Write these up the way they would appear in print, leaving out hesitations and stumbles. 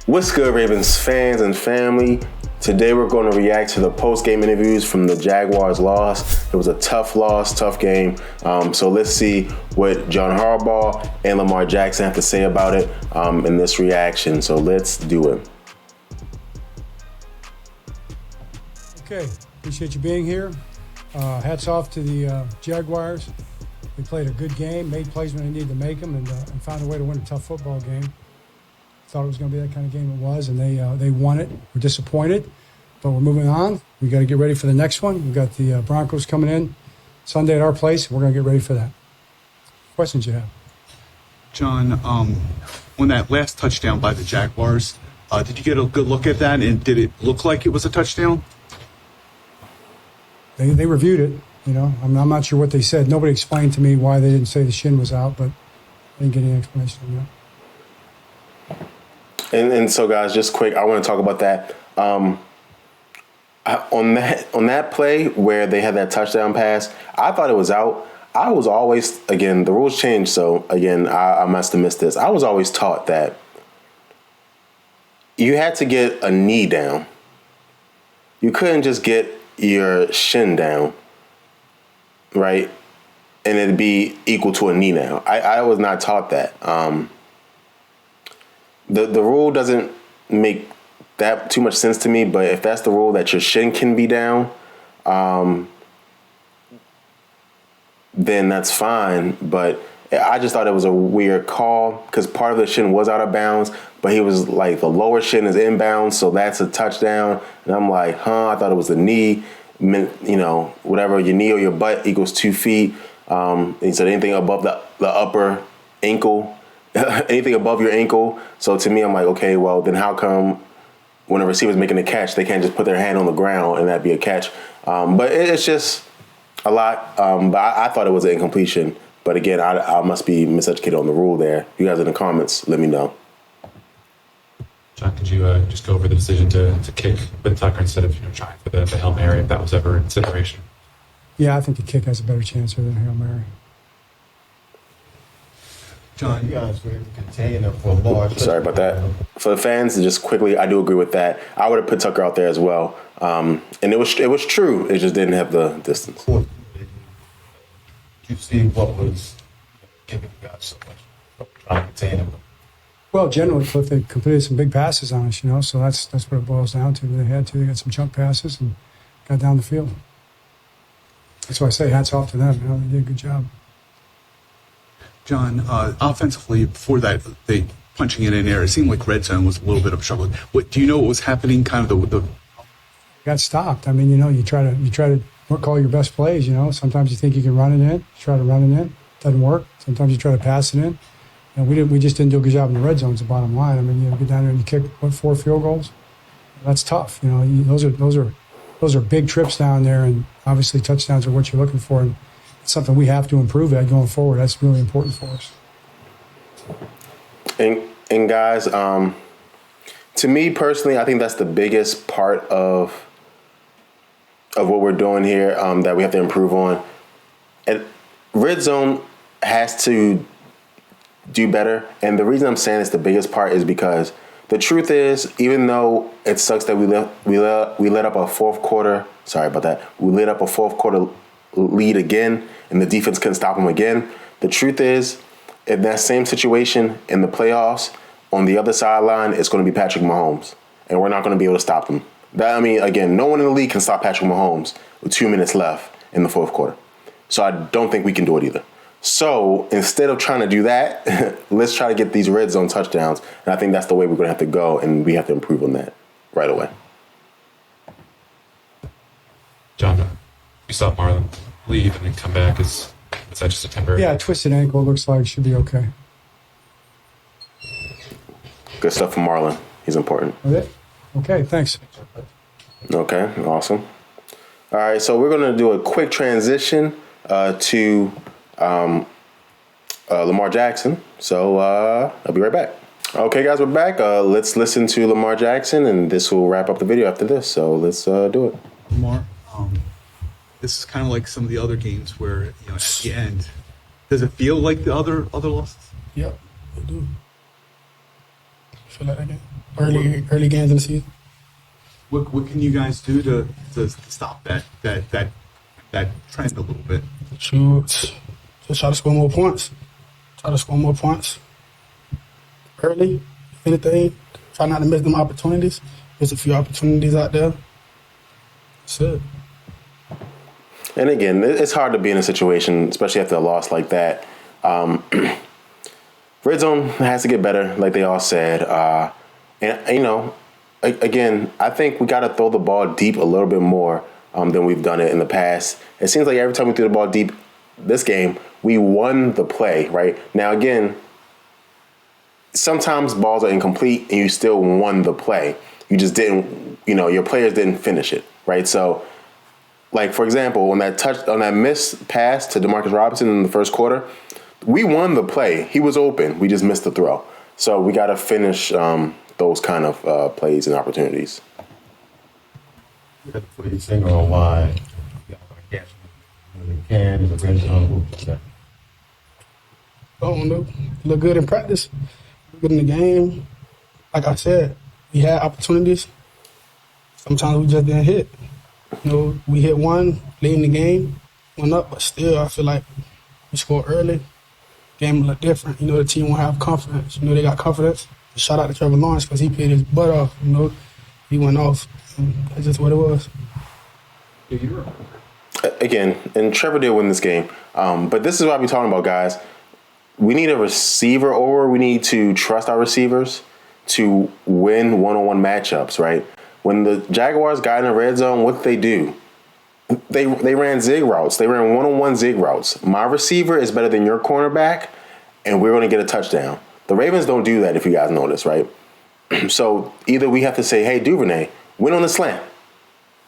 What's good, Ravens fans and family? Today we're going to react to the post-game interviews from the Jaguars' loss. It was a tough loss, tough game. So let's see what John Harbaugh and Lamar Jackson have to say about it in this reaction. So let's do it. Okay, appreciate you being here. Hats off to the Jaguars. They played a good game, made plays when they needed to make them, and found a way to win a tough football game. Thought it was going to be that kind of game. It was, and they won it. We're disappointed, but we're moving on. We got to get ready for the next one. We've got the Broncos coming in Sunday at our place. We're going to get ready for that. Questions you have? John, on that last touchdown by the Jaguars, did you get a good look at that, and did it look like it was a touchdown? They reviewed it. You know, I'm not sure what they said. Nobody explained to me why they didn't say the shin was out, but I didn't get any explanation on that. And so, guys, just quick, I want to talk about that. On that play where they had that touchdown pass, I thought it was out. I was always, again, the rules changed, so again, I must have missed this. I was always taught that you had to get a knee down. You couldn't just get your shin down, right? And it'd be equal to a knee now. I was not taught that. The rule doesn't make that too much sense to me, but if that's the rule that your shin can be down, then that's fine. But I just thought it was a weird call because part of the shin was out of bounds, but he was like, the lower shin is inbounds, so that's a touchdown. And I'm like, I thought it was the knee. You know, whatever, your knee or your butt equals 2 feet. He said anything above the upper ankle, anything above your ankle. So to me, I'm like, okay, well, then how come when a receiver's making a catch, they can't just put their hand on the ground and that'd be a catch? But it's just a lot. But I thought it was an incompletion. But again, I must be miseducated on the rule there. You guys in the comments, let me know. John, could you just go over the decision to kick with Tucker instead of trying for the Hail Mary, if that was ever in consideration? Yeah, I think the kick has a better chance here than Hail Mary. John, you guys were able to contain them for a large. Sorry about that. For the fans, just quickly, I do agree with that. I would have put Tucker out there as well. And it was true. It just didn't have the distance. Did you see what was giving you guys so much trying to contain them? Well, generally, Cliff, they completed some big passes on us, so that's what it boils down to. They had to. They got some chunk passes and got down the field. That's why I say hats off to them. They did a good job. John, offensively, before that, they punching it in there, it seemed like red zone was a little bit of a struggle. Do you know what was happening? Kind of the got stopped. I mean, you try to call your best plays. Sometimes you think you can run it in, you try to run it in, doesn't work. Sometimes you try to pass it in. We just didn't do a good job in the red zone. Is the bottom line. I mean, you get down there and you kick 4 field goals. That's tough. Those are big trips down there, and obviously touchdowns are what you're looking for. And it's something we have to improve at going forward. That's really important for us. And guys, to me personally, I think that's the biggest part of what we're doing here that we have to improve on. And red zone has to do better. And the reason I'm saying it's the biggest part is because the truth is, even though it sucks that we let up a fourth quarter. Sorry about that. We let up a fourth quarter lead again, and the defense couldn't stop them again. The truth is, in that same situation in the playoffs, on the other sideline, it's going to be Patrick Mahomes, and we're not going to be able to stop him. Again, no one in the league can stop Patrick Mahomes with 2 minutes left in the fourth quarter. So I don't think we can do it either. So instead of trying to do that, let's try to get these red zone touchdowns. And I think that's the way we're going to have to go, and we have to improve on that right away. John, you saw Marlon leave and then come back. Is that just a temporary? Yeah, twisted ankle looks like should be okay. Good stuff from Marlon. He's important. That's it? Okay, thanks. Okay, awesome. All right, so we're going to do a quick transition to Lamar Jackson. So I'll be right back. Okay, guys, we're back. Let's listen to Lamar Jackson, and this will wrap up the video after this. So let's do it. Lamar, this is kind of like some of the other games where at the end, does it feel like the other losses? Yep, I do. Feel like that game. early games in the season. What can you guys do to stop that trend a little bit? Shoot, just try to score more points. Early, if anything. Try not to miss them opportunities. There's a few opportunities out there. That's it. And again, it's hard to be in a situation, especially after a loss like that. Red zone has to get better, like they all said. And again, I think we got to throw the ball deep a little bit more than we've done it in the past. It seems like every time we threw the ball deep this game, we won the play, right? Now, again, sometimes balls are incomplete and you still won the play. You just didn't, your players didn't finish it, right? So, like, for example, on that missed pass to Demarcus Robinson in the first quarter, we won the play. He was open. We just missed the throw. So we got to finish those kind of plays and opportunities. For you single on why can the red zone. I don't know. Look good in practice. Look good in the game. Like I said, we had opportunities. Sometimes we just didn't hit. We hit one late in the game, went up, but still, I feel like we scored early. Game looked different. The team won't have confidence. They got confidence. Shout out to Trevor Lawrence because he played his butt off. He went off. And that's just what it was. Again, and Trevor did win this game. But this is what I be talking about, guys. We need a receiver, or we need to trust our receivers to win one-on-one matchups, right? When the Jaguars got in the red zone, what did they do? They ran zig routes. They ran one-on-one zig routes. My receiver is better than your cornerback, and we're going to get a touchdown. The Ravens don't do that, if you guys notice, right? So either we have to say, hey, Duvernay, win on the slant.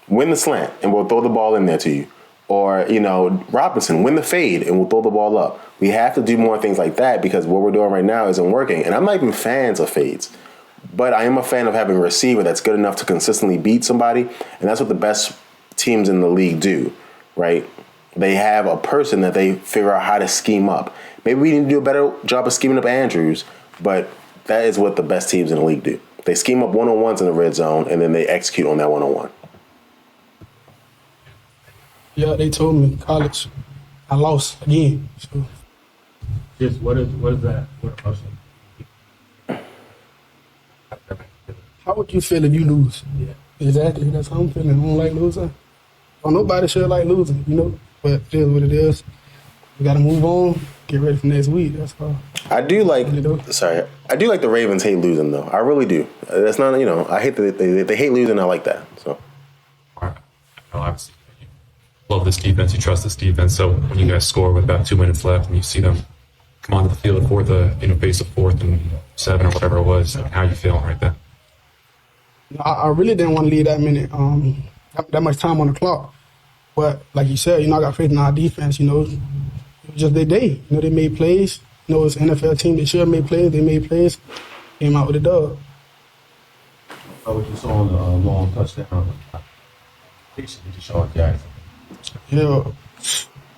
Win the slant, and we'll throw the ball in there to you. Or, Robinson, win the fade, and we'll throw the ball up. We have to do more things like that because what we're doing right now isn't working. And I'm not even fans of fades. But I am a fan of having a receiver that's good enough to consistently beat somebody. And that's what the best teams in the league do, right? They have a person that they figure out how to scheme up. Maybe we need to do a better job of scheming up Andrews, but that is what the best teams in the league do. They scheme up one-on-ones in the red zone, and then they execute on that one-on-one. Yeah, they told me in college I lost again. So. Just what is that? What emotion? How would you feel if you lose? Yeah. Exactly. That's how I'm feeling. I don't like losing. Well, nobody should like losing, But it is what it is. We got to move on. Get ready for next week. That's all. I do like the Ravens hate losing, though. I really do. That's not, I hate that they hate losing. I like that. So. Obviously, you love this defense. You trust this defense. So when you guys score with about 2 minutes left and you see them come onto the field for the face of 4th and 7 or whatever it was, how are you feeling right there? I really didn't want to leave that much time on the clock. But like you said, I got faith in our defense. It was just their day. They made plays. It's an NFL team. They should have made plays. They made plays. Came out with a dub. What you saw on the long touchdown? Deshaun Jackson. Yeah.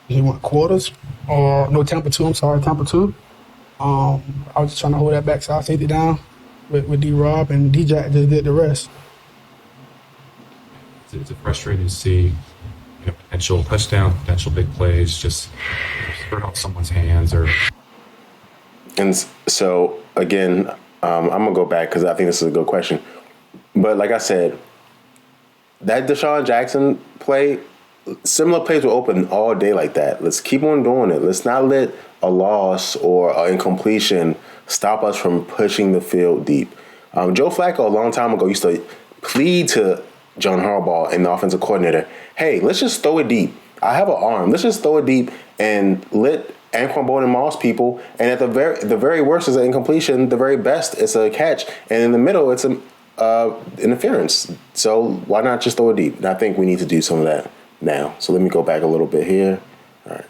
He went quarters. Tampa 2. I'm sorry, Tampa 2. I was just trying to hold that backside safety down with D-Rob, and D-Jack just did the rest. It's frustrating to see potential touchdown, potential big plays just hurt off someone's hands or. And so again, I'm gonna go back because I think this is a good question. But like I said, that Deshaun Jackson play, similar plays were open all day like that. Let's keep on doing it. Let's not let a loss or an incompletion stop us from pushing the field deep. Joe Flacco a long time ago used to plead to John Harbaugh and the offensive coordinator, hey, let's just throw it deep. I have an arm. Let's just throw it deep and let Anquan Boldin Moss people. And at the very worst is an incompletion. The very best is a catch. And in the middle, it's an interference. So why not just throw it deep? And I think we need to do some of that now. So let me go back a little bit here. All right.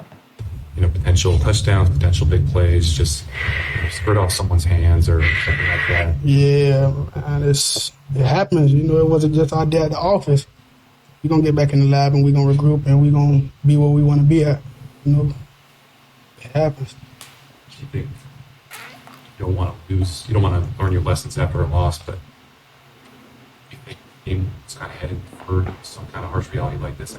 Potential touchdowns, potential big plays, just hurt off someone's hands or something like that. Yeah, and it happens. It wasn't just our day at the office. We're going to get back in the lab and we're going to regroup and we're going to be where we want to be at. It happens. You don't want to lose. You don't want to learn your lessons after a loss, but you think the team is kind of headed for some kind of harsh reality like this?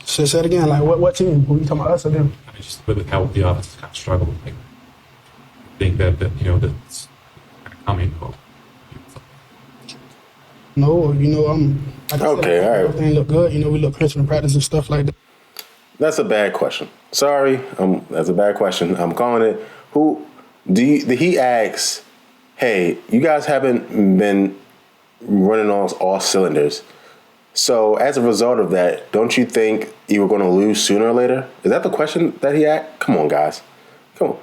So say it again. Like what team? Who you talking about, us or them? I mean, just with how the offense has kind of struggled. Like, I think that that's kind of coming. Well, No, like I Okay, said, all right. everything look good. We look crisp in practice and stuff like that. That's a bad question. Sorry, that's a bad question. I'm calling it. He asks, hey, you guys haven't been running on all cylinders. So as a result of that, don't you think you were going to lose sooner or later? Is that the question that he asked? Come on, guys. Come on.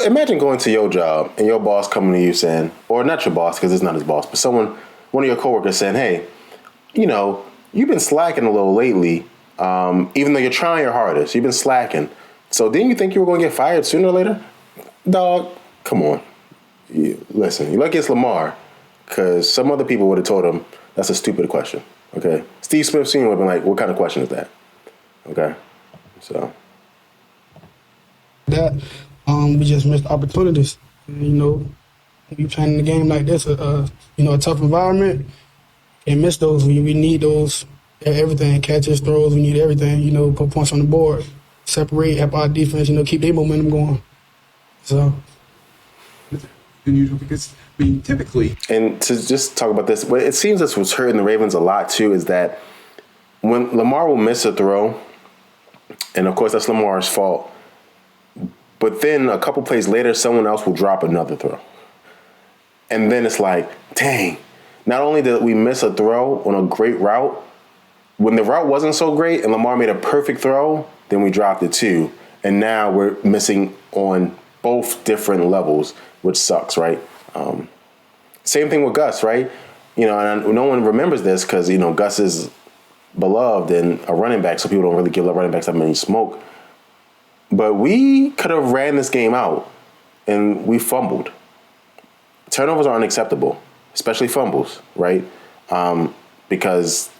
Imagine going to your job and your boss coming to you saying, or not your boss because it's not his boss, but one of your coworkers saying, hey, you've been slacking a little lately, even though you're trying your hardest. You've been slacking. So didn't you think you were going to get fired sooner or later? Dog, come on. Listen, you're lucky it's Lamar, because some other people would have told him that's a stupid question. Okay? Steve Smith Sr. would have been like, what kind of question is that? Okay? So. That we just missed opportunities. And, we playing the game like this, a tough environment, and miss those. We need those, everything, catches, throws. We need everything. Put points on the board, separate, help our defense. Keep their momentum going. So. Unusual because typically, And to just talk about this, what it seems that's what's hurting the Ravens a lot too is that when Lamar will miss a throw, and of course that's Lamar's fault, but then a couple plays later, someone else will drop another throw. And then it's like, dang, not only did we miss a throw on a great route, when the route wasn't so great and Lamar made a perfect throw, then we dropped it too. And now we're missing on both different levels, which sucks, right? Same thing with Gus, right? And no one remembers this because, Gus is beloved and a running back, so people don't really give the running backs that many smoke. But we could have ran this game out, and we fumbled. Turnovers are unacceptable, especially fumbles, right? Because,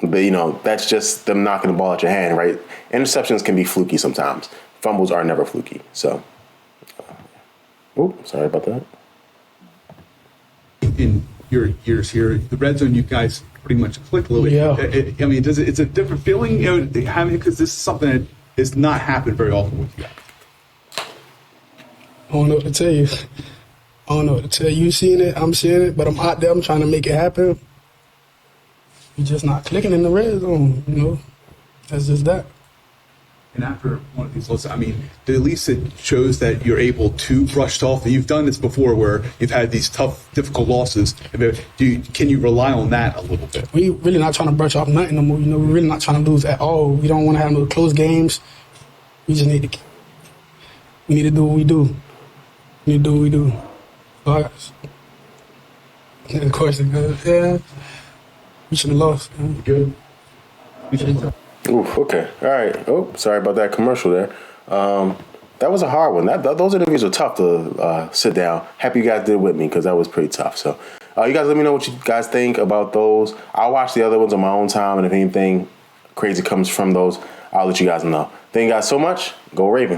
that's just them knocking the ball out your hand, right? Interceptions can be fluky sometimes. Fumbles are never fluky. So, sorry about that. in your years here, the red zone, you guys pretty much click a little bit. Yeah. It's a different feeling, having because this is something that has not happened very often with you guys. I don't know what to tell you. I don't know what to tell you. You seeing it, I'm seeing it, but I'm out there. I'm trying to make it happen. You're just not clicking in the red zone, That's just that. And after one of these losses, at least it shows that you're able to brush it off. You've done this before where you've had these tough, difficult losses. Can you rely on that a little bit? We really not trying to brush off nothing no more. We're really not trying to lose at all. We don't want to have no close games. We just need to do what we do. We need to do what we do. And of course, we should have lost. Good. We should have. Oof, okay. All right. Oh, sorry about that commercial there. That was a hard one. Those interviews are tough to sit down. Happy you guys did it with me because that was pretty tough. So you guys let me know what you guys think about those. I'll watch the other ones on my own time, and if anything crazy comes from those, I'll let you guys know. Thank you guys so much. Go Ravens.